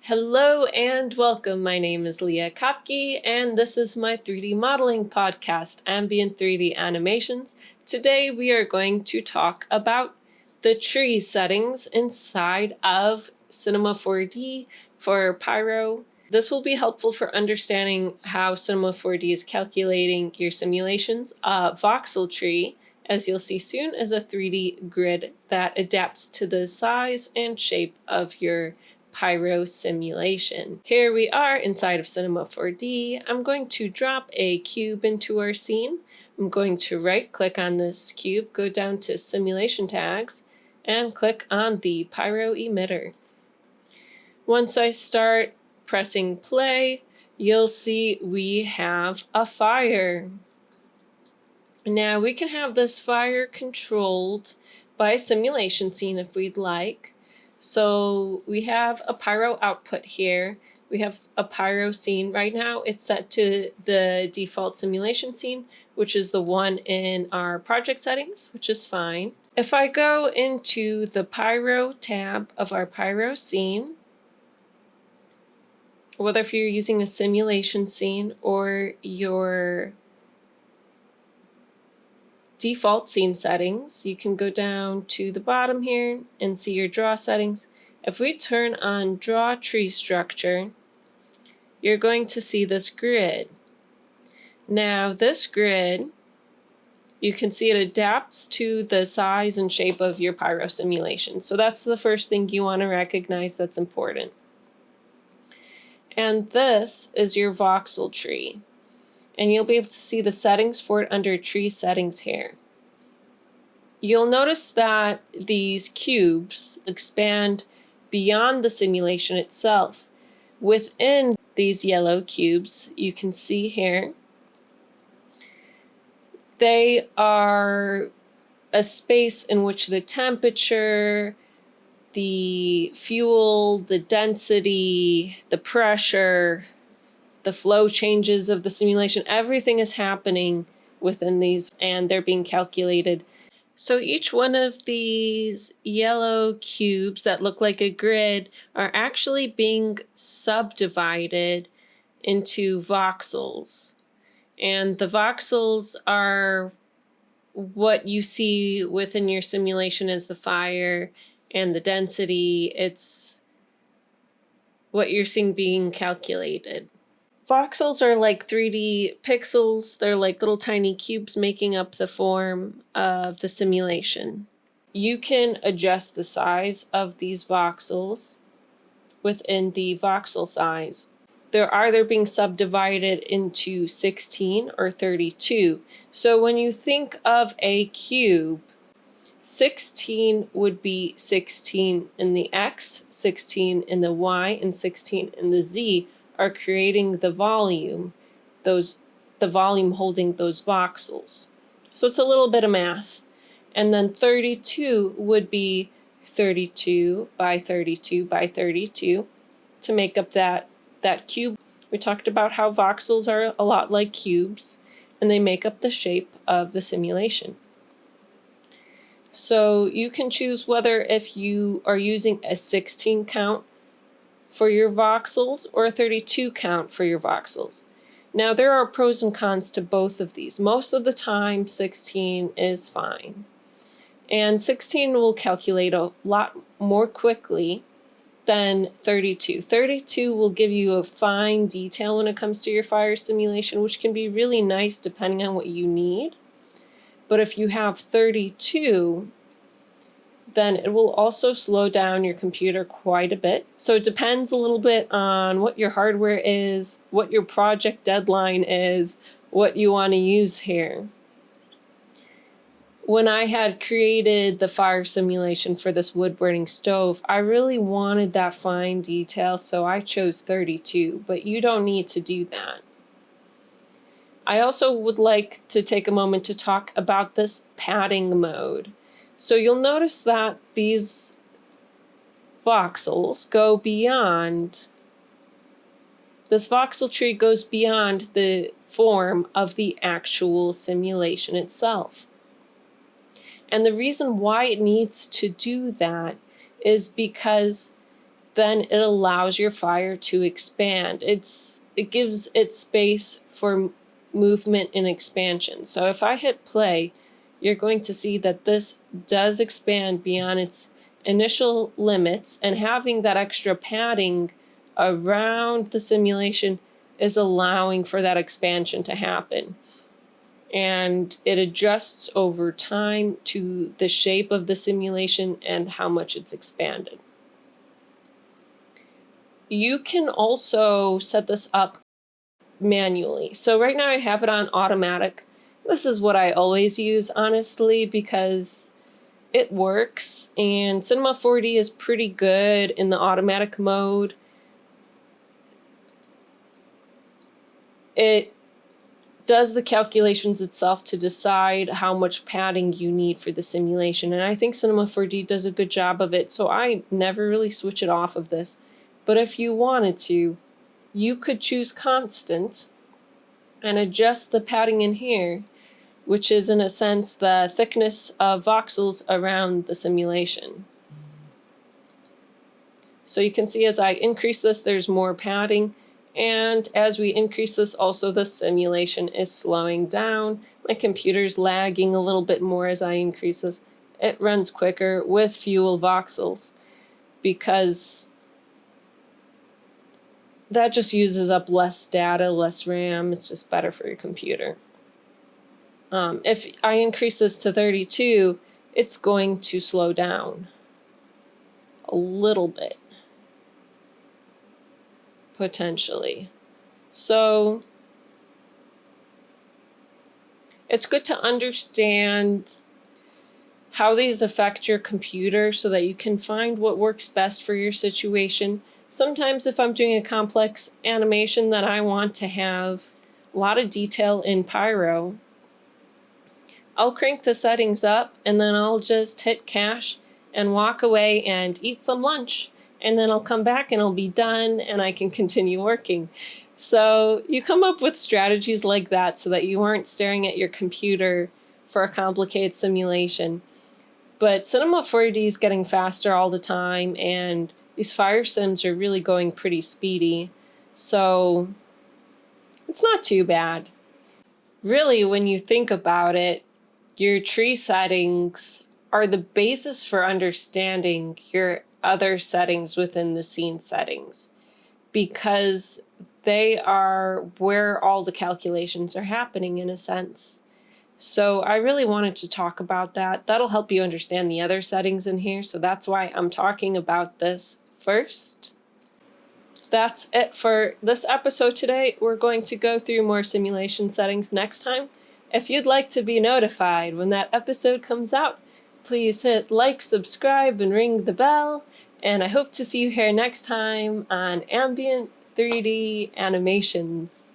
Hello and welcome. My name is Leah Kopke, and this is my 3D modeling podcast, Ambient 3D Animations. Today we are going to talk about the tree settings inside of Cinema 4D for Pyro. This will be helpful for understanding how Cinema 4D is calculating your simulations. Voxel tree, as you'll see soon, is a 3D grid that adapts to the size and shape of your Pyro simulation. Here we are inside of Cinema 4D. I'm going to drop a cube into our scene. I'm going to right click on this cube, go down to simulation tags, and click on the Pyro emitter. Once I start pressing play, you'll see we have a fire. Now we can have this fire controlled by a simulation scene if we'd like. So we have a Pyro output here. We have a Pyro scene. Right now it's set to the default simulation scene, which is the one in our project settings, which is fine. If I go into the Pyro tab of our Pyro scene, whether if you're using a simulation scene or your default scene settings, you can go down to the bottom here and see your draw settings. If we turn on draw tree structure, you're going to see this grid. Now this grid, you can see it adapts to the size and shape of your Pyro simulation. So that's the first thing you want to recognize that's important. And this is your voxel tree. And you'll be able to see the settings for it under tree settings here. You'll notice that these cubes expand beyond the simulation itself. Within these yellow cubes, you can see here, they are a space in which the temperature, the fuel, the density, the pressure, the flow changes of the simulation, everything is happening within these and they're being calculated. So each one of these yellow cubes that look like a grid are actually being subdivided into voxels. And the voxels are what you see within your simulation as the fire and the density. It's what you're seeing being calculated. Voxels are like 3D pixels. They're like little tiny cubes making up the form of the simulation. You can adjust the size of these voxels within the voxel size. They're either being subdivided into 16 or 32. So when you think of a cube, 16 would be 16 in the X, 16 in the Y, and 16 in the Z, are creating the volume, the volume holding those voxels. So it's a little bit of math. And then 32 would be 32 by 32 by 32 to make up that cube. We talked about how voxels are a lot like cubes, and they make up the shape of the simulation. So you can choose whether if you are using a 16 count for your voxels or a 32 count for your voxels. Now there are pros and cons to both of these. Most of the time 16 is fine. And 16 will calculate a lot more quickly than 32. 32 will give you a fine detail when it comes to your fire simulation, which can be really nice depending on what you need. But if you have 32, then it will also slow down your computer quite a bit. So it depends a little bit on what your hardware is, what your project deadline is, what you want to use here. When I had created the fire simulation for this wood burning stove, I really wanted that fine detail, so I chose 32, but you don't need to do that. I also would like to take a moment to talk about this padding mode. So you'll notice that these voxels go beyond, this voxel tree goes beyond the form of the actual simulation itself. And the reason why it needs to do that is because then it allows your fire to expand. It gives it space for movement and expansion. So if I hit play, you're going to see that this does expand beyond its initial limits, and having that extra padding around the simulation is allowing for that expansion to happen. And it adjusts over time to the shape of the simulation and how much it's expanded. You can also set this up manually. So right now I have it on automatic. This is what I always use, honestly, because it works, and Cinema 4D is pretty good in the automatic mode. It does the calculations itself to decide how much padding you need for the simulation, and I think Cinema 4D does a good job of it, so I never really switch it off of this. But if you wanted to, you could choose constant and adjust the padding in here, which is in a sense the thickness of voxels around the simulation. So you can see as I increase this, there's more padding. And as we increase this, also the simulation is slowing down. My computer's lagging a little bit more as I increase this. It runs quicker with fuel voxels because that just uses up less data, less RAM. It's just better for your computer. If I increase this to 32, it's going to slow down a little bit, potentially. So it's good to understand how these affect your computer so that you can find what works best for your situation. Sometimes if I'm doing a complex animation that I want to have a lot of detail in Pyro, I'll crank the settings up and then I'll just hit cache and walk away and eat some lunch. And then I'll come back and I'll be done and I can continue working. So you come up with strategies like that so that you aren't staring at your computer for a complicated simulation. But Cinema 4D is getting faster all the time, and these fire sims are really going pretty speedy. So it's not too bad. Really, when you think about it, your tree settings are the basis for understanding your other settings within the scene settings, because they are where all the calculations are happening in a sense. So I really wanted to talk about that. That'll help you understand the other settings in here. So that's why I'm talking about this first. That's it for this episode today. We're going to go through more simulation settings next time. If you'd like to be notified when that episode comes out, please hit like, subscribe, and ring the bell. And I hope to see you here next time on Ambient 3D Animations.